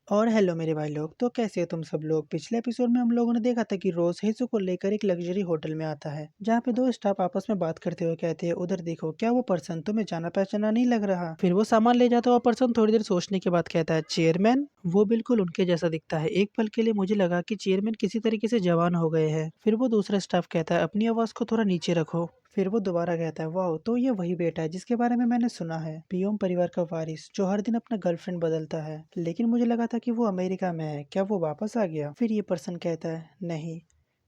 और हेलो मेरे भाई लोग, तो कैसे हो तुम सब लोग। पिछले एपिसोड में हम लोगों ने देखा था कि रोज हेजू को लेकर एक लग्जरी होटल में आता है, जहाँ पे दो स्टाफ आपस में बात करते हुए कहते हैं, उधर देखो क्या वो पर्सन तुम्हें जाना पहचाना नहीं लग रहा। फिर वो सामान ले जाता हुआ पर्सन थोड़ी देर सोचने के बाद कहता है, चेयरमैन। वो बिल्कुल उनके जैसा दिखता है। एक पल के लिए मुझे लगा कि चेयरमैन किसी तरीके से जवान हो गए हैं। फिर वो दूसरा स्टाफ कहता है, अपनी आवाज को थोड़ा नीचे रखो। फिर वो दोबारा कहता है, वाह, तो ये वही बेटा है जिसके बारे में मैंने सुना है, पियोम परिवार का वारिस जो हर दिन अपना गर्लफ्रेंड बदलता है। लेकिन मुझे लगा था कि वो अमेरिका में है, क्या वो वापस आ गया। फिर ये पर्सन कहता है, नहीं,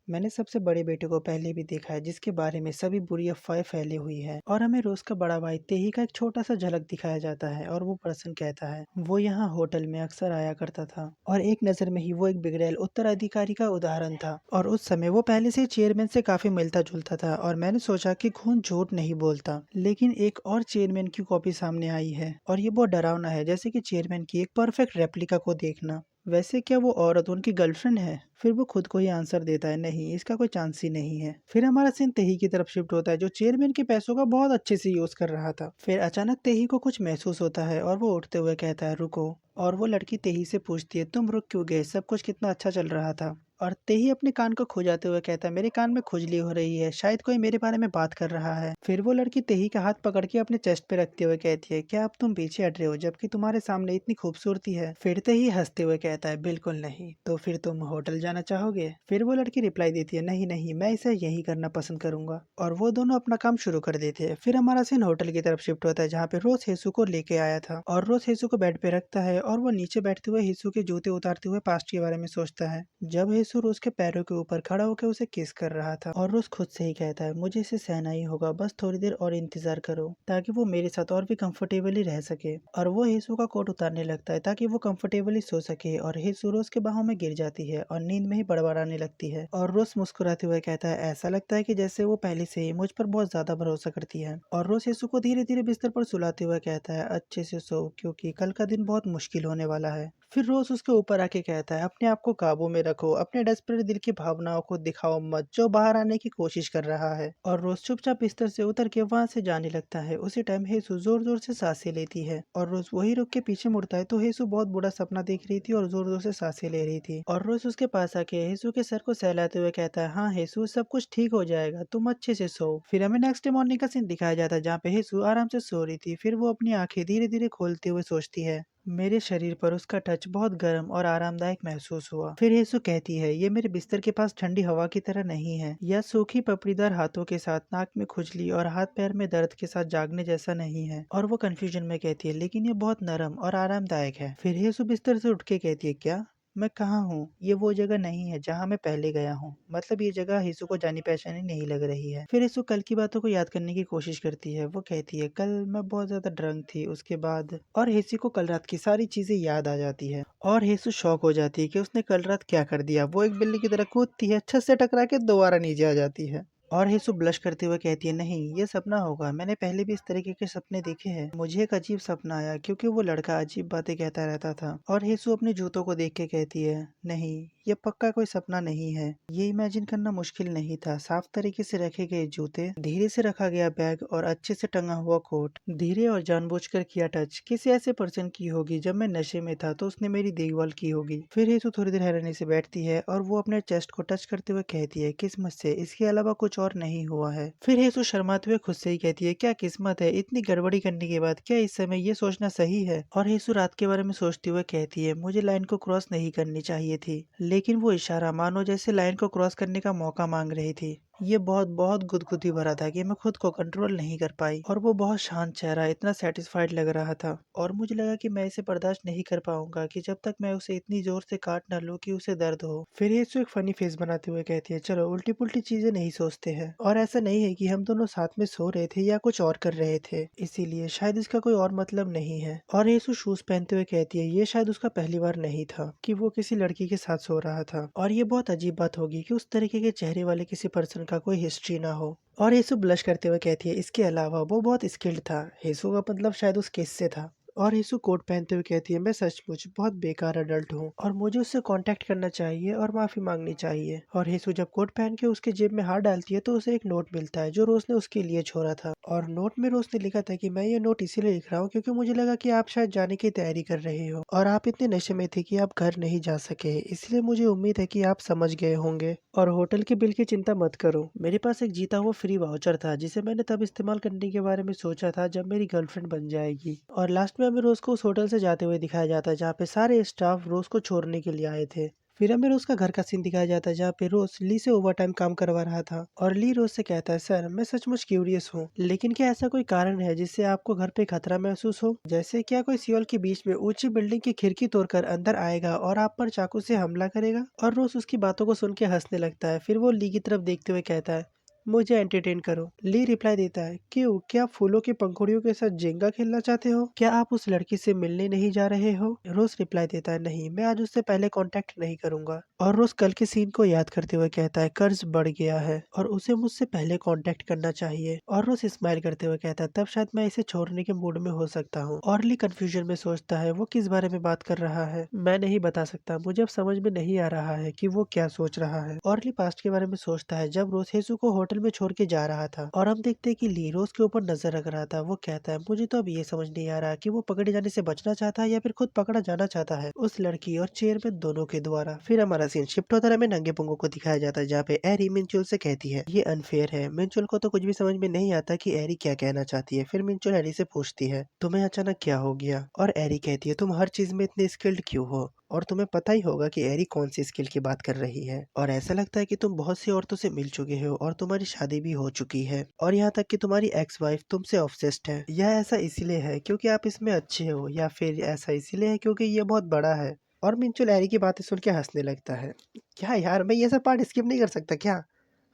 मैंने सबसे बड़े बेटे को पहले भी देखा है जिसके बारे में सभी बुरी अफवाहें फैली हुई है। और हमें रोज का बड़ा भाई तेही का एक छोटा सा झलक दिखाया जाता है। और वो पर्सन कहता है, वो यहाँ होटल में अक्सर आया करता था और एक नजर में ही वो एक बिगड़ैल उत्तराधिकारी का उदाहरण था। और उस समय वो पहले से चेयरमैन से काफी मिलता जुलता था और मैंने सोचा कि खून झूठ नहीं बोलता। लेकिन एक और चेयरमैन की कॉपी सामने आई है और ये बहुत डरावना है, जैसे कि चेयरमैन की एक परफेक्ट रेप्लिका को देखना। वैसे क्या वो औरत उनकी गर्लफ्रेंड है। फिर वो खुद को ही आंसर देता है, नहीं, इसका कोई चांस ही नहीं है। फिर हमारा सीन तेही की तरफ शिफ्ट होता है, जो चेयरमैन के पैसों का बहुत अच्छे से यूज कर रहा था। फिर अचानक तेही को कुछ महसूस होता है और वो उठते हुए कहता है, रुको। और वो लड़की तेही से पूछती है, तुम रुक क्यों गए, सब कुछ कितना अच्छा चल रहा था। और तेही अपने कान को खुजाते हुए कहता है, मेरे कान में खुजली हो रही है, शायद कोई मेरे बारे में बात कर रहा है। फिर वो लड़की तेही का हाथ पकड़ के अपने चेस्ट पे रखते हुए कहती है, क्या अब तुम पीछे हट रहे हो जबकि तुम्हारे सामने इतनी खूबसूरती है। फिर तेही हंसते हुए कहता है, बिल्कुल नहीं, तो फिर तुम होटल जाना चाहोगे। फिर वो लड़की रिप्लाई देती है, नहीं नहीं, मैं इसे यही करना पसंद करूंगा। और वो दोनों अपना काम शुरू कर देते हैं। फिर हमारा सीन होटल की तरफ शिफ्ट होता है, जहाँ पे रोज हेसू को लेके आया था। और रोज हेसू को बेड पे रखता है और वो नीचे बैठते हुए हेसू के जूते उतारते हुए पास्ट के बारे में सोचता है, जब हेसू रोज के पैरों के ऊपर खड़ा होकर उसे किस कर रहा था। और रोज खुद से ही कहता है, मुझे इसे सहना ही होगा, बस थोड़ी देर और इंतजार करो ताकि वो मेरे साथ और भी कंफर्टेबली रह सके। और वो हेसू का कोट उतारने लगता है ताकि वो कंफर्टेबली सो सके। और हेसू रोज के बाहों में गिर जाती है और नींद में ही बड़बड़ाने लगती है। और रोज मुस्कुराते हुए कहता है, ऐसा लगता है कि जैसे वो पहले से ही मुझ पर बहुत ज्यादा भरोसा करती है। और रोज हेसू को धीरे धीरे बिस्तर पर सुलाते हुए कहता है, अच्छे से सो, क्योंकि कल का दिन बहुत मुश्किल होने वाला है। फिर रोज उसके ऊपर आके कहता है, अपने आप को काबू में रखो, अपने डेस्परेट दिल की भावनाओं को दिखाओ मत जो बाहर आने की कोशिश कर रहा है। और रोज चुपचाप बिस्तर से उतर के वहां से जाने लगता है। उसी टाइम हेसू जोर जोर से सांसें लेती है और रोज वही रुक के पीछे मुड़ता है तो हेसू बहुत बुरा सपना देख रही थी और जोर जोर से सांसें ले रही थी। और रोज उसके पास आके हेसू के सर को सहलाते हुए कहता है, हाँ हेसू, सब कुछ ठीक हो जाएगा, तुम अच्छे से सो। फिर हमें नेक्स्ट डे मॉर्निंग का सीन दिखाया जाता है, जहाँ पे हेसू आराम से सो रही थी। फिर वो अपनी आंखें धीरे धीरे खोलते हुए सोचती है, मेरे शरीर पर उसका टच बहुत गर्म और आरामदायक महसूस हुआ। फिर येसु कहती है, ये मेरे बिस्तर के पास ठंडी हवा की तरह नहीं है, यह सूखी पपड़ीदार हाथों के साथ नाक में खुजली और हाथ पैर में दर्द के साथ जागने जैसा नहीं है। और वो कंफ्यूजन में कहती है, लेकिन ये बहुत नरम और आरामदायक है। फिर येसु बिस्तर से उठ के कहती है, क्या मैं कहाँ हूँ, ये वो जगह नहीं है जहाँ मैं पहले गया हूँ। मतलब ये जगह हेसु को जानी पहचानी नहीं लग रही है। फिर हेसु कल की बातों को याद करने की कोशिश करती है। वो कहती है, कल मैं बहुत ज्यादा ड्रंक थी, उसके बाद। और हेसु को कल रात की सारी चीजें याद आ जाती है। और हेसु शॉक हो जाती है कि उसने कल रात क्या कर दिया। वो एक बिल्ली की तरह कूदती है, छत से टकरा के दोबारा नीचे आ जाती है। और हेसु ब्लश करते हुए कहती है, नहीं, ये सपना होगा, मैंने पहले भी इस तरीके के सपने देखे हैं। मुझे एक अजीब सपना आया क्योंकि वो लड़का अजीब बातें कहता रहता था। और हेसु अपने जूतों को देख के कहती है, नहीं, ये पक्का कोई सपना नहीं है, ये इमेजिन करना मुश्किल नहीं था। साफ तरीके से रखे गए जूते, धीरे से रखा गया बैग और अच्छे से टंगा हुआ कोट, धीरे और जानबूझकर किया टच किसी ऐसे पर्सन की होगी। जब मैं नशे में था तो उसने मेरी देखभाल की होगी। फिर हेसु थोड़ी देर हैरानी से बैठती है और वो अपने चेस्ट को टच करते हुए कहती है, किस्मत से इसके अलावा कुछ और नहीं हुआ है। फिर हेसु शर्माते हुए खुद से ही कहती है, क्या किस्मत है, इतनी गड़बड़ी करने के बाद क्या इस समय ये सोचना सही है। और हेसु रात के बारे में सोचते हुए कहती है, मुझे लाइन को क्रॉस नहीं करनी चाहिए थी। लेकिन वो इशारा मानो जैसे लाइन को क्रॉस करने का मौका मांग रही थी। ये बहुत बहुत गुदगुदी भरा था कि मैं खुद को कंट्रोल नहीं कर पाई। और वो बहुत शांत चेहरा, इतना सेटिस्फाइड लग रहा था। और मुझे लगा कि मैं इसे बर्दाश्त नहीं कर पाऊंगा कि जब तक मैं उसे इतनी जोर से काट न लूं कि उसे दर्द हो। फिर ये एक फनी फेस बनाते हुए कहती है, चलो उल्टी पुल्टी चीजें नहीं सोचते हैं। और ऐसा नहीं है कि हम दोनों साथ में सो रहे थे या कुछ और कर रहे थे, इसीलिए शायद इसका कोई और मतलब नहीं है। और येसु शूज पहनते हुए कहती है, ये शायद उसका पहली बार नहीं था कि वो किसी लड़की के साथ सो रहा था। और ये बहुत अजीब बात होगी कि उस तरीके के चेहरे वाले किसी पर्सन का कोई हिस्ट्री ना हो। और येसु ब्लश करते हुए कहती है, इसके अलावा वो बहुत स्किल्ड था। येसु का मतलब शायद उस केस से था। और यीशु कोट पहनते हुए कहती है, मैं सचमुच बहुत बेकार अडल्ट हूँ और मुझे उससे कांटेक्ट करना चाहिए और माफी मांगनी चाहिए। और यीशु जब कोट पहन के उसके जेब में हाथ डालती है तो उसे एक नोट मिलता है जो रोज ने उसके लिए छोड़ा था। और नोट में रोज ने लिखा था कि मैं ये नोट इसीलिए लिख रहा हूँ क्योंकि मुझे लगा कि आप शायद जाने की तैयारी कर रहे हो और आप इतने नशे में थे कि आप घर नहीं जा सके, इसलिए मुझे उम्मीद है कि आप समझ गए होंगे। और होटल के बिल की चिंता मत करो, मेरे पास एक जीता हुआ फ्री वाउचर था जिसे मैंने तब इस्तेमाल करने के बारे में सोचा था जब मेरी गर्लफ्रेंड बन जाएगी। और लास्ट में हमें रोज को उस होटल से जाते हुए दिखाया जाता है जहाँ पे सारे स्टाफ रोज को छोड़ने के लिए आए थे। फिर हमें रोज का घर का सीन दिखाया जाता है जहाँ पे रोज ली से ओवर टाइम काम करवा रहा था और ली रोज से कहता है, सर मैं सचमुच क्यूरियस हूँ, लेकिन क्या ऐसा कोई कारण है जिससे आपको घर पे खतरा महसूस हो, जैसे क्या कोई सियोल के बीच में ऊंची बिल्डिंग की खिड़की तोड़कर अंदर आएगा और आप पर चाकू से हमला करेगा। और रोज उसकी बातों को सुन के हंसने लगता है। फिर वो ली की तरफ देखते हुए कहता है, मुझे एंटरटेन करो। ली रिप्लाई देता है, क्यों, क्या आप फूलों की पंखुड़ियों के साथ जेंगा खेलना चाहते हो, क्या आप उस लड़की से मिलने नहीं जा रहे हो। रोज रिप्लाई देता है, नहीं, मैं आज उससे पहले कांटेक्ट नहीं करूंगा। और रोज कल के सीन को याद करते हुए कहता है, कर्ज बढ़ गया है और उसे मुझसे पहले कांटेक्ट करना चाहिए। और रोज स्माइल करते हुए कहता है, तब शायद मैं इसे छोड़ने के मूड में हो सकता हूँ। और ली कंफ्यूजन में सोचता है वो किस बारे में बात कर रहा है, मैं नहीं बता सकता, मुझे अब समझ में नहीं आ रहा है कि वो क्या सोच रहा है। और ली पास्ट के बारे में सोचता है जब रोज हेसू को होटल में छोड़ के जा रहा था और हम देखते हैं कि ली रोज के ऊपर नजर रख रहा था। वो कहता है, मुझे तो अब ये समझ नहीं आ रहा कि वो पकड़े जाने से बचना चाहता है या फिर खुद पकड़ा जाना चाहता है, उस लड़की और चेयरमैन दोनों के द्वारा। फिर हमारा सीन शिफ्ट होता है, हमें नंगे पुंगों को दिखाया जाता है जहाँ पे एरी मिंचुल से कहती है, ये अनफेयर है। मिंचुल को तो कुछ भी समझ में नहीं आता कि एरी क्या कहना चाहती है। फिर मिंचुल एरी से पूछती है, तुम्हें अचानक क्या हो गया। और एरी कहती है, तुम हर चीज में इतने स्किल्ड क्यों हो, और तुम्हें पता ही होगा कि एरी कौन सी स्किल की बात कर रही है, और ऐसा लगता है कि तुम बहुत सी औरतों से मिल चुके हो और तुम्हारी शादी भी हो चुकी है और यहाँ तक कि तुम्हारी एक्स वाइफ तुमसे ऑब्सेस्ड है। यह ऐसा इसीलिए है क्योंकि आप इसमें अच्छे हो, या फिर ऐसा इसीलिए है क्योंकि ये बहुत बड़ा है। और मिंचुल एरी की बातें सुन के हंसने लगता है, क्या यार, मैं ये सब पार्ट स्किप नहीं कर सकता क्या,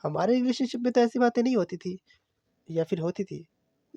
हमारे रिलेशनशिप में तो ऐसी बातें नहीं होती थी, या फिर होती थी।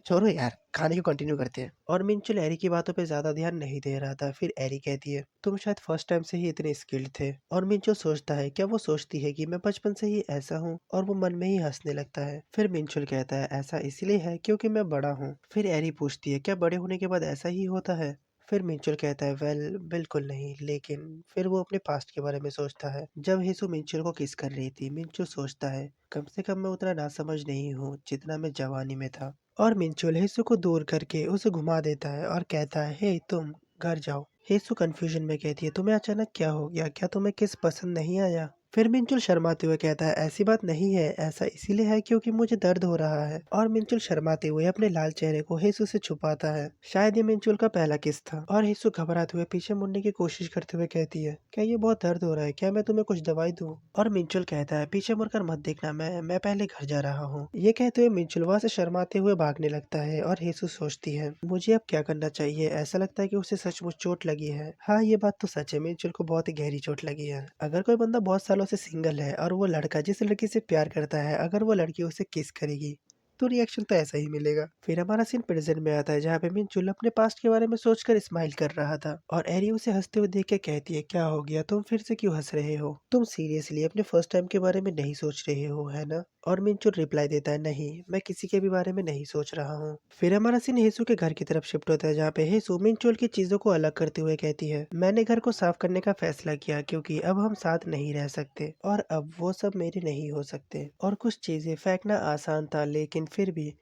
छोड़ो यार, खाने को कंटिन्यू करते हैं। और मिंचुल एरी की बातों पे ज्यादा ध्यान नहीं दे रहा था। फिर एरी कहती है, तुम शायद फर्स्ट टाइम से ही इतने स्किल्ड थे। और मिंचुल सोचता है, क्या वो सोचती है कि मैं बचपन से ही ऐसा हूँ, और वो मन में ही हंसने लगता है। फिर मिंचुल कहता है, ऐसा इसलिए है क्योंकि मैं बड़ा हूँ। फिर एरी पूछती है, क्या बड़े होने के बाद ऐसा ही होता है। फिर मिंचुल कहता है, वेल बिल्कुल नहीं, लेकिन फिर वो अपने पास्ट के बारे में सोचता है जब हेसु मिंचुल को किस कर रही थी। मिंचुल सोचता है, कम से कम मैं उतना नासमझ नहीं हूँ जितना मैं जवानी में था। और मिंचुल हेसु को दूर करके उसे घुमा देता है और कहता है, हे तुम घर जाओ। हेसु कंफ्यूजन में कहती है, तुम्हें अचानक क्या हो गया, क्या तुम्हें किस पसंद नहीं आया। फिर मिंचुल शर्माते हुए कहता है, ऐसी बात नहीं है, ऐसा इसीलिए है क्योंकि मुझे दर्द हो रहा है। और मिंचुल शर्माते हुए अपने लाल चेहरे को हेसु से छुपाता है। शायद ये मिंचुल का पहला किस था। और हेसु घबराते हुए पीछे मुड़ने की कोशिश करते हुए कहती है, क्या ये बहुत दर्द हो रहा है, क्या मैं तुम्हें कुछ दवाई दूं। और मिंचुल कहता है, पीछे मुड़कर मत देखना, मैं पहले घर जा रहा हूँ। ये कहते हुए मिंचुल वहां से शर्माते हुए भागने लगता है। और हेसु सोचती है, मुझे अब क्या करना चाहिए, ऐसा लगता है कि उसे सचमुच चोट लगी है। हाँ, ये बात तो सच है, मिंचुल को बहुत ही गहरी चोट लगी है। अगर कोई बंदा बहुत सालों से सिंगल है और वो लड़का जिस लड़की से प्यार करता है, अगर वो लड़की उसे किस करेगी तो रिएक्शन तो ऐसा ही मिलेगा। फिर हमारा सीन प्रेजेंट में आता है जहाँ पे मिंचुल अपने पास्ट के बारे में सोचकर स्माइल कर रहा था। और एरी उसे हंसते हुए देख के कहती है, क्या हो गया, तुम फिर से क्यों हंस रहे हो, तुम सीरियसली अपने फर्स्ट टाइम के बारे में नहीं सोच रहे हो, है ना। और मिंचुल रिप्लाई देता है, नहीं, मैं किसी के भी बारे में नहीं सोच रहा हूँ। फिर हमारा सीन हेसु के घर की तरफ शिफ्ट होता है जहाँ पे हेसु मिंचुल की चीजों को अलग करते हुए कहती है, मैंने घर को साफ करने का फैसला किया क्योंकि अब हम साथ नहीं रह सकते और अब वो सब मेरे नहीं हो सकते। और कुछ चीजें फेंकना आसान था, लेकिन फिर भी।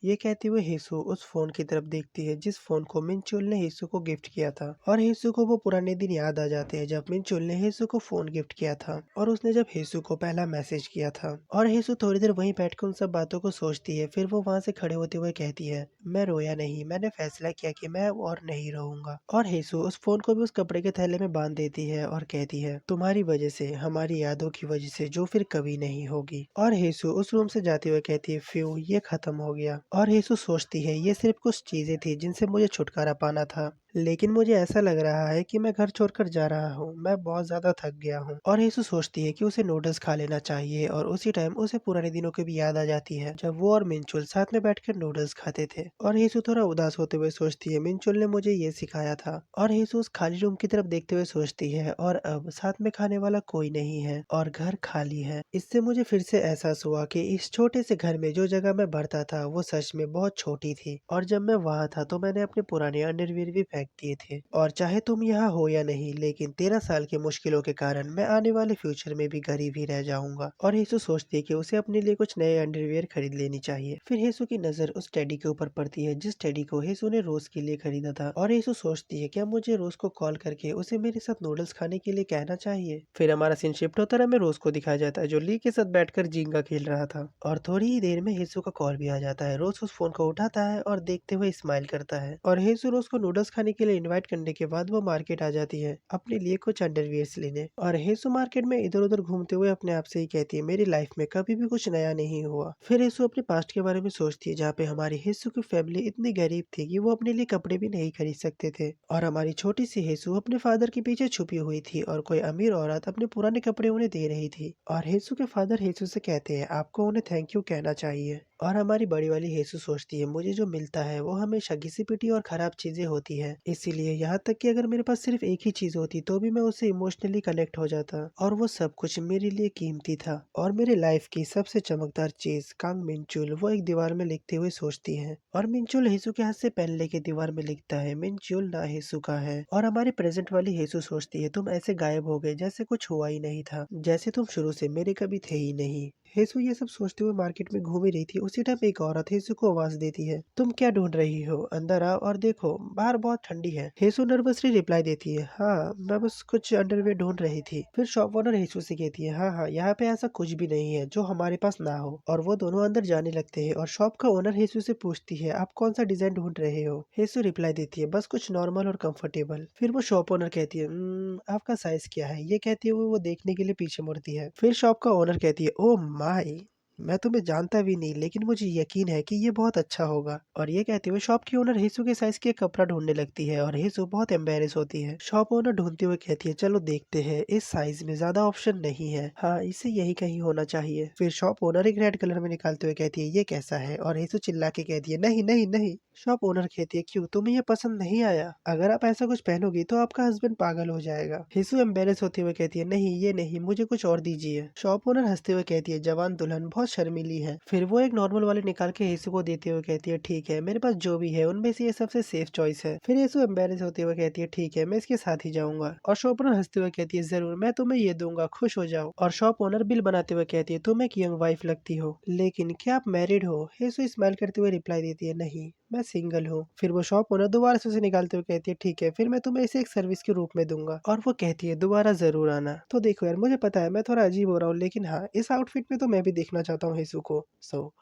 ये कहते हुए हेसु उस फोन की तरफ देखती है जिस फोन को मिंचुल ने हेसु को गिफ्ट किया था। और हेसु को वो पुराने दिन याद आ जाते हैं जब मिंचुल ने हेसु को फोन गिफ्ट किया था और उसने जब हेसु को पहला मैसेज किया था। और हेसु थोड़ी देर वहीं बैठकर उन सब बातों को सोचती है। फिर वो वहां से खड़े होते हुए कहती है, मैं रोया नहीं, मैंने फैसला किया कि मैं अब और नहीं रहूंगा। और हेसु उस फोन को भी उस कपड़े के थैले में बांध देती है और कहती है, तुम्हारी वजह से, हमारी यादों की वजह से जो फिर कभी नहीं होगी। और हेसु उस रूम से जाते हुए कहती है, फ्यू, ये खत्म हो गया। और हेसु सोचती है, ये सिर्फ कुछ चीजें थी जिनसे मुझे छुटकारा पाना था, लेकिन मुझे ऐसा लग रहा है कि मैं घर छोड़कर जा रहा हूँ। मैं बहुत ज्यादा थक गया हूँ। और हेसु सोचती है कि उसे नूडल्स खा लेना चाहिए और उसी टाइम उसे पुराने दिनों की भी याद आ जाती है जब वो और मिंचुल साथ में बैठकर नूडल्स खाते थे। और हेसु थोड़ा उदास होते हुए सोचती है मिंचुल ने मुझे ये सिखाया था। और हेसु उस खाली रूम की तरफ देखते हुए सोचती है और अब साथ में खाने वाला कोई नहीं है और घर खाली है। इससे मुझे फिर से एहसास हुआ कि इस छोटे से घर में जो जगह मैं भरता था वो सच में बहुत छोटी थी। और जब मैं वहाँ था तो मैंने अपने पुराने अंडरवियर भी फेंक दिए थे। और चाहे तुम यहाँ हो या नहीं, लेकिन 13 साल की मुश्किलों के कारण मैं आने वाले फ्यूचर में भी गरीब ही रह जाऊंगा। और हेसु सोचती है कि उसे अपने लिए कुछ नए अंडरवियर खरीद लेनी चाहिए। फिर हेसु की नजर उस टेडी के ऊपर पड़ती है जिस टेडी को हेसु ने रोज के लिए खरीदा था। और हेसु सोचती है क्या मुझे रोज को कॉल करके उसे मेरे साथ नूडल्स खाने के लिए कहना चाहिए। फिर हमारा सीन शिफ्ट होता है, हमें रोज को दिखाया जाता है जो ली के साथ बैठकर जिंगा खेल रहा था। और थोड़ी ही देर में हेसु का कॉल भी आ जाता है। रोज उस फोन को उठाता है और देखते हुए स्माइल करता है। और हेसु रोज को नूडल्स खाने के लिए इनवाइट करने के बाद वो मार्केट आ जाती है अपने लिए कुछ अंडरवियर्स लेने। और हेसु मार्केट में इधर उधर घूमते हुए अपने आप से ही कहती है मेरी लाइफ में कभी भी कुछ नया नहीं हुआ। फिर हेसु अपने पास्ट के बारे में सोचती है जहाँ पे हमारी हेसु की फैमिली इतनी गरीब थी कि वो अपने लिए कपड़े भी नहीं खरीद सकते थे। और हमारी छोटी सी हेसु अपने फादर के पीछे छुपी हुई थी और कोई अमीर औरत अपने पुराने कपड़े उन्हें दे रही थी। और हेसु के फादर हेसु से कहते हैं आपको उन्हें थैंक यू कहना चाहिए। और हमारी बड़ी वाली हेसु सोचती है मुझे जो मिलता है वो हमेशा घिसी पिटी और खराब चीजें होती है, इसीलिए यहाँ तक कि अगर मेरे पास सिर्फ एक ही चीज होती तो भी मैं उससे इमोशनली कनेक्ट हो जाता। और वो सब कुछ मेरे लिए कीमती था। और मेरे लाइफ की सबसे चमकदार चीज कांग मिंचुल वो एक दीवार में लिखते हुए सोचती है। और मिंचुल हेसु के हाथ से पेन लेके दीवार में लिखता है मिंचुल ना हेसु का है। और हमारी प्रेजेंट वाली हेसु सोचती है तुम ऐसे गायब हो गए जैसे कुछ हुआ ही नहीं था, जैसे तुम शुरू से मेरे कभी थे ही नहीं। हेसु ये सब सोचते हुए मार्केट में घूम ही रही थी, उसी टाइम एक औरत हेसु को आवाज देती है तुम क्या ढूंढ रही हो, अंदर आओ और देखो बाहर बहुत ठंडी है। हेसु नर्वसली रिप्लाई देती है हाँ मैं बस कुछ अंडरवेयर ढूंढ रही थी। फिर शॉप ओनर हेसु से कहती है हाँ हाँ यहाँ पे ऐसा कुछ भी नहीं है जो हमारे पास ना हो। और वो दोनों अंदर जाने लगते हैं और शॉप का ओनर हेसु से पूछती है आप कौन सा डिजाइन ढूंढ रहे हो। हेसु रिप्लाई देती है बस कुछ नॉर्मल और कंफर्टेबल। फिर वो शॉप ओनर कहती है आपका साइज क्या है, ये कहती है वो देखने के लिए पीछे मुड़ती है। फिर शॉप का ओनर कहती है ओ माई मैं तुम्हें जानता भी नहीं लेकिन मुझे यकीन है कि ये बहुत अच्छा होगा। और ये कहते हुए शॉप की ओनर हेसु के साइज के कपड़ा ढूंढने लगती है और हेसु बहुत एम्बेरस होती है। शॉप ओनर ढूंढते हुए कहती है चलो देखते हैं, इस साइज में ज्यादा ऑप्शन नहीं है, हाँ इसे यही कहीं होना चाहिए। फिर शॉप ओनर एक रेड कलर में निकालते हुए कहती है ये कैसा है और हेसु चिल्ला के कहती है नहीं नहीं नहीं। शॉप ओनर कहती है क्यों तुम्हें ये पसंद नहीं आया, अगर आप ऐसा कुछ पहनोगी तो आपका हस्बैंड पागल हो जाएगा। हेसु एम्बेरस होते हुए कहती है नहीं ये नहीं, मुझे कुछ और दीजिए। शॉप ओनर हंसते हुए कहती है जवान दुल्हन बहुत शर्मीली है। फिर वो एक नॉर्मल वाले निकाल के हेसु को देते हुए कहती है ठीक है मेरे पास जो भी है उनमें से ये सबसे सेफ चॉइस है। फिर हेसु एम्बेरस होते हुए कहती है ठीक है मैं इसके साथ ही जाऊंगा। और शॉप ओनर हंसते हुए कहती है जरूर मैं तुम्हें ये दूंगा, खुश हो जाओ। और शॉप ओनर बिल बनाते हुए कहती है तुम एक यंग वाइफ लगती हो लेकिन क्या आप मैरिड हो। हेसु स्माइल करते हुए रिप्लाई देती है नहीं मैं सिंगल हूँ। फिर वो शॉप ओनर दोबारा से उसे निकालते हुए कहती है ठीक है फिर मैं तुम्हें इसे एक सर्विस के रूप में दूंगा। और वो कहती है दोबारा जरूर आना। तो देखो यार मुझे पता है मैं थोड़ा अजीब हो रहा हूँ लेकिन हाँ इस आउटफिट में तो मैं भी देखना चाहता हूँ हेसु को। So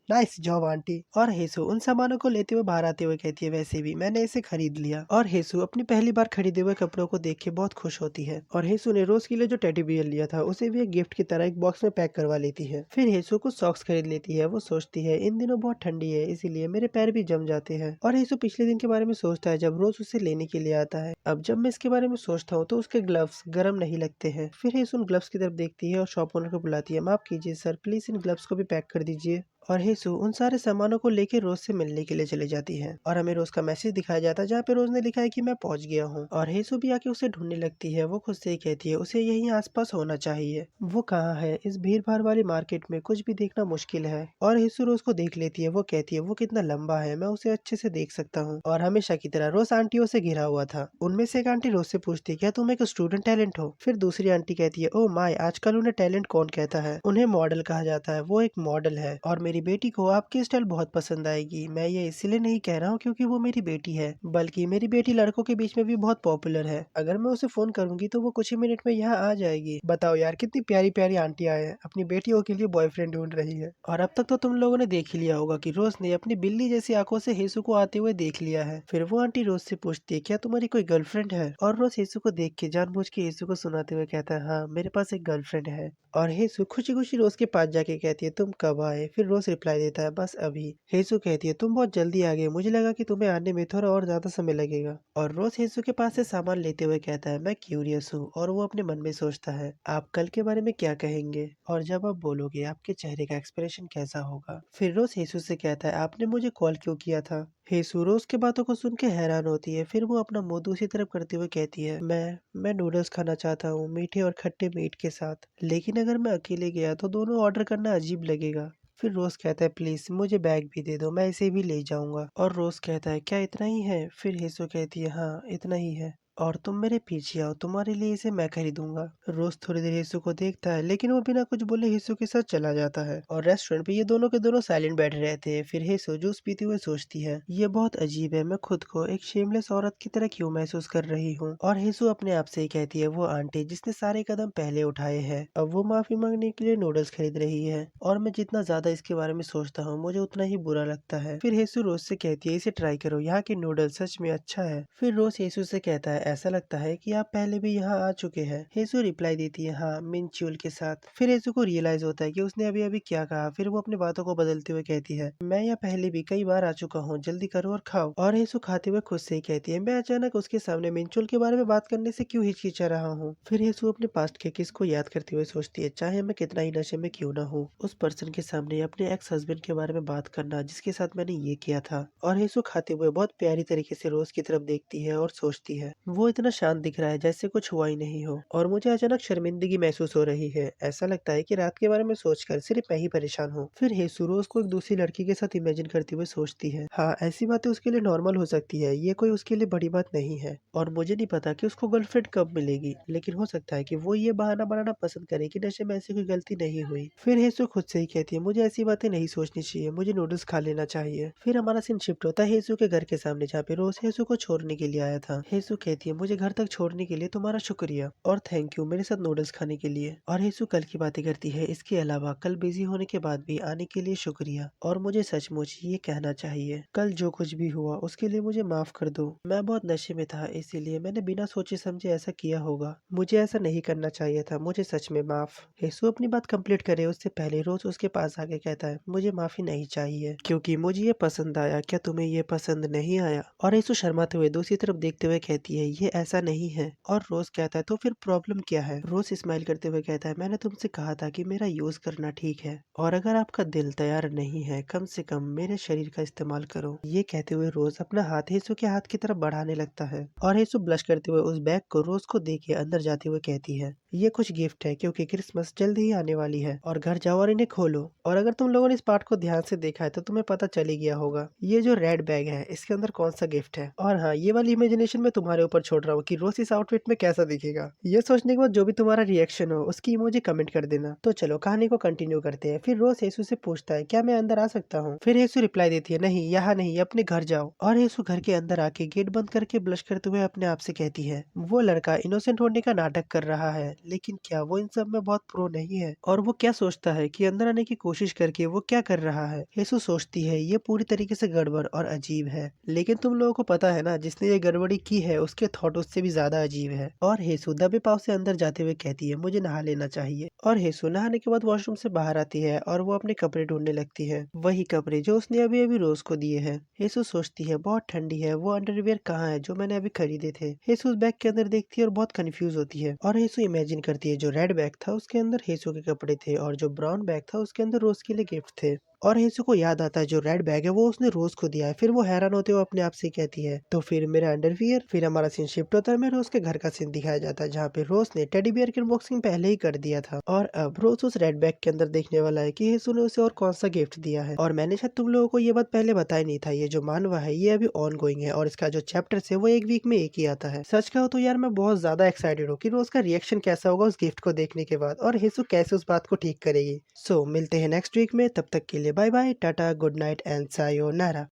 nice job aunty. और हेसु उन सामानों को लेते हुए बाहर आते हुए कहती है वैसे भी मैंने इसे खरीद लिया। और हेसु अपनी पहली बार खरीदे हुए कपड़ों को देख के बहुत खुश होती है। और हेसु ने रोज के लिए जो टेडी बियर लिया था उसे भी एक गिफ्ट की तरह एक बॉक्स में पैक करवा लेती है। फिर हेसु कुछ सॉक्स खरीद लेती है, वो सोचती है इन दिनों बहुत ठंडी है इसीलिए मेरे पैर भी जम जाते हैं। और हेसु पिछले दिन के बारे में सोचता है जब रोज उसे लेने के लिए आता है। अब जब मैं इसके बारे में सोचता हूँ तो उसके ग्लव्स गर्म नहीं लगते हैं। फिर हेसु उन ग्लव्स की तरफ देखती है और शॉप ओनर को बुलाती है माफ कीजिए सर प्लीज इन ग्लव्स को भी पैक कर दीजिए। और हेसु उन सारे सामानों को लेकर रोज से मिलने के लिए चली जाती है। और हमें रोज का मैसेज दिखाया जाता है जहाँ पे रोज ने लिखा है कि मैं पहुंच गया हूँ। और हेसु भी आके उसे ढूंढने लगती है, वो खुद से ही कहती है उसे यहीं आसपास होना चाहिए। वो कहाँ है, इस भीड़ भाड़ वाली मार्केट में कुछ भी देखना मुश्किल है। और हेसु रोज को देख लेती है, वो कहती है वो कितना लंबा है, मैं उसे अच्छे से देख सकता हूँ। और हमेशा की तरह रोज आंटियों से घिरा हुआ था। उनमें से एक आंटी रोज से पूछती है क्या तुम एक स्टूडेंट टैलेंट हो। फिर दूसरी आंटी कहती है ओ माय आजकल उन्हें टैलेंट कौन कहता है, उन्हें मॉडल कहा जाता है, वो एक मॉडल है। और मेरी बेटी को आपकी स्टाइल बहुत पसंद आएगी। मैं ये इसलिए नहीं कह रहा हूँ क्योंकि वो मेरी बेटी है, बल्कि मेरी बेटी लड़कों के बीच में भी बहुत पॉपुलर है। अगर मैं उसे फोन करूंगी तो वो कुछ ही मिनट में यहाँ आ जाएगी। बताओ यार कितनी प्यारी प्यारी आंटियां हैं, अपनी बेटियों के लिए बॉयफ्रेंड ढूंढ रही है। और अब तक तो तुम लोगों ने देख ही लिया होगा कि रोज ने अपनी बिल्ली जैसी आंखों से हेसु को आते हुए देख लिया है। फिर वो आंटी रोज से पूछती है क्या तुम्हारी कोई गर्लफ्रेंड है। और रोज हेसु को देख के जानबूझ के हेसु को सुनाते हुए कहता है हाँ मेरे पास एक गर्लफ्रेंड है। और हेसु खुशी खुशी रोज के पास जाके कहती है तुम कब आए। फिर रोज रोज रिप्लाई देता है, बस अभी। हेसु कहती है, तुम बहुत जल्दी आ गए, मुझे लगा कि तुम्हें आने में थोड़ा और ज्यादा समय लगेगा। और रोज हेसु के पास से सामान लेते हुए कहता है, मैं क्यूरियस हूँ। और वो अपने मन में सोचता है, आप कल के बारे में क्या कहेंगे, और जब आप बोलोगे आपके चेहरे का एक्सप्रेशन कैसा होगा। फिर रोज हेसु से कहता है, आपने मुझे कॉल क्यों किया था। हेसु रोज के बातों को सुन के हैरान होती है। फिर वो अपना मुंह दूसरी तरफ करते हुए कहती है, मैं नूडल्स खाना चाहता हूँ, मीठे और खट्टे मीट के साथ। लेकिन अगर मैं अकेले गया तो दोनों ऑर्डर करना अजीब लगेगा। फिर रोज कहता है, प्लीज मुझे बैग भी दे दो, मैं इसे भी ले जाऊंगा। और रोज कहता है, क्या इतना ही है। फिर हेसु कहती है, हाँ इतना ही है, और तुम मेरे पीछे आओ, तुम्हारे लिए इसे मैं खरीदूंगा। रोज थोड़ी देर हेसु को देखता है, लेकिन वो बिना कुछ बोले हेसु के साथ चला जाता है। और रेस्टोरेंट पे ये दोनों के दोनों साइलेंट बैठे रहते हैं। फिर हेसु जूस पीते हुए सोचती है, ये बहुत अजीब है, मैं खुद को एक शेमलेस औरत की तरह क्यों महसूस कर रही हूँ। और हेसु अपने आप से ही कहती है, वो आंटी जिसने सारे कदम पहले उठाए हैं, अब वो माफी मांगने के लिए नूडल्स खरीद रही है। और मैं जितना ज्यादा इसके बारे में सोचता हूँ, मुझे उतना ही बुरा लगता है। फिर हेसु रोज से कहती है, इसे ट्राई करो, यहाँ के नूडल्स सच में अच्छा है। फिर रोज हेसु से कहता है, ऐसा लगता है कि आप पहले भी यहाँ आ चुके हैं। हेसु रिप्लाई देती है, हाँ मिनच्यूल के साथ। फिर हेसु को रियलाइज होता है कि उसने अभी अभी क्या कहा। फिर वो अपनी बातों को बदलते हुए कहती है, मैं यहाँ पहले भी कई बार आ चुका हूँ, जल्दी करो और खाओ। और हेसु खाते हुए खुद से ही कहती है, मैं अचानक उसके सामने मिनच्यूल के बारे में बात करने से क्यों हिचकिचा रहा हूँ। फिर हेसु अपने पास्ट के किस को याद करते हुए सोचती है, चाहे मैं कितना ही नशे में क्यों ना हूँ, उस पर्सन के सामने अपने एक्स हस्बैंड के बारे में बात करना जिसके साथ मैंने ये किया था। और हेसु खाते हुए बहुत प्यारी तरीके से रोज की तरफ देखती है और सोचती है, वो इतना शांत दिख रहा है जैसे कुछ हुआ ही नहीं हो। और मुझे अचानक शर्मिंदगी महसूस हो रही है, ऐसा लगता है कि रात के बारे में सोचकर सिर्फ मैं ही परेशान हूँ। फिर हेसु रोज को एक दूसरी लड़की के साथ इमेजिन करते हुए सोचती है, हाँ ऐसी बातें उसके लिए नॉर्मल हो सकती है, ये कोई उसके लिए बड़ी बात नहीं है। और मुझे नहीं पता कि उसको गर्लफ्रेंड कब मिलेगी, लेकिन हो सकता है कि वो ये बहाना बनाना पसंद करे कि नशे में ऐसी कोई गलती नहीं हुई। फिर हेसु खुद से ही कहती है, मुझे ऐसी बातें नहीं सोचनी चाहिए, मुझे नूडल्स खा लेना चाहिए। फिर हमारा सीन शिफ्ट होता है हेसु के घर के सामने, जहाँ पे रोज हेसु को छोड़ने के लिए आया था। हेसु कहती है, मुझे घर तक छोड़ने के लिए तुम्हारा शुक्रिया और थैंक यू मेरे साथ नूडल्स खाने के लिए। और हेसु कल की बातें करती है, इसके अलावा कल बिजी होने के बाद भी आने के लिए शुक्रिया, और मुझे सचमुच ये कहना चाहिए, कल जो कुछ भी हुआ उसके लिए मुझे माफ कर दो। मैं बहुत नशे में था, इसीलिए मैंने बिना सोचे समझे ऐसा किया होगा, मुझे ऐसा नहीं करना चाहिए था, मुझे सच में माफ। हेसु अपनी बात कंप्लीट करे उससे पहले रोज उसके पास आके कहता है, मुझे माफी नहीं चाहिए क्योंकि मुझे ये पसंद आया, क्या तुम्हें ये पसंद नहीं आया। और हेसु शर्माते हुए दूसरी तरफ देखते हुए कहती है, ये ऐसा नहीं है। और रोज कहता है, तो फिर प्रॉब्लम क्या है। रोज स्माइल करते हुए कहता है, मैंने तुमसे कहा था कि मेरा यूज करना ठीक है, और अगर आपका दिल तैयार नहीं है, कम से कम मेरे शरीर का इस्तेमाल करो। ये कहते हुए रोज अपना हाथ हेसु के हाथ की तरफ बढ़ाने लगता है। और हेसु ब्लश करते हुए उस बैग को रोज को देके अंदर जाते हुए कहती है, ये कुछ गिफ्ट है क्योंकि क्रिसमस जल्द ही आने वाली है, और घर जाओ और इन्हें खोलो। और अगर तुम लोगों ने इस पार्ट को ध्यान से देखा है तो तुम्हें पता चल ही गया होगा, ये जो रेड बैग है इसके अंदर कौन सा गिफ्ट है। और हाँ, ये वाली इमेजिनेशन मैं तुम्हारे ऊपर छोड़ रहा हूँ कि रोज इस आउटफिट में कैसा दिखेगा। ये सोचने के बाद जो भी तुम्हारा रिएक्शन हो उसकी इमोजी कमेंट कर देना। तो चलो कहानी को कंटिन्यू करते हैं। फिर रोज हेसु से पूछता है, क्या मैं अंदर आ सकता हूँ। फिर हेसु रिप्लाई देती है, नहीं यहाँ नहीं, अपने घर जाओ। और हेसु घर के अंदर आके गेट बंद करके ब्लश करते हुए अपने आप से कहती है, वो लड़का इनोसेंट होने का नाटक कर रहा है, लेकिन क्या वो इन सब में बहुत प्रो नहीं है। और वो क्या सोचता है कि अंदर आने की कोशिश करके वो क्या कर रहा है। हेसु सोचती है, ये पूरी तरीके से गड़बड़ और अजीब है, लेकिन तुम लोगों को पता है ना, जिसने ये गड़बड़ी की है उसके थॉट उससे भी ज्यादा अजीब है। और हेसु दबे पाव से अंदर जाते हुए कहती है, मुझे नहा लेना चाहिए। और हेसु नहाने के बाद वॉशरूम से बाहर आती है और वो अपने कपड़े ढूंढने लगती है, वही कपड़े जो उसने अभी अभी रोज को दिए हैं। हेसु सोचती है, बहुत ठंडी है, वो अंडरवियर कहाँ है जो मैंने अभी खरीदे थे। हेसु उस बैग के अंदर देखती है और बहुत कंफ्यूज होती है। और हेसु इमेजिन करती है, जो रेड बैग था उसके अंदर हेसु के कपड़े थे, और जो ब्राउन बैग था उसके अंदर रोज के लिए गिफ्ट थे। और हेसु को याद आता है जो रेड बैग है वो उसने रोज को दिया है। फिर वो हैरान होते हुए अपने आप से कहती है, तो फिर मेरा अंडरवियर। फिर हमारा सीन शिफ्ट होता है, मैं रोज के घर का सीन दिखाया जाता है, जहाँ पे रोज ने टेडी बियर की अनबॉक्सिंग पहले ही कर दिया था। और अब रोज उस रेड बैग के अंदर देखने वाला है कि हेसु ने उसे और कौन सा गिफ्ट दिया है। और मैंने शायद तुम लोगों को ये बात पहले बताया नहीं था, ये जो मानवा है ये अभी ऑन गोइंग है, और इसका जो चैप्टर है वो एक वीक में एक ही आता है। सच कहो तो यार मैं बहुत ज्यादा एक्साइटेड हूँ कि रोज का रिएक्शन कैसा होगा उस गिफ्ट को देखने के बाद, और हेसु कैसे उस बात को ठीक करेगी। सो मिलते हैं नेक्स्ट वीक में, तब तक के लिए bye bye, tata, good night and sayonara.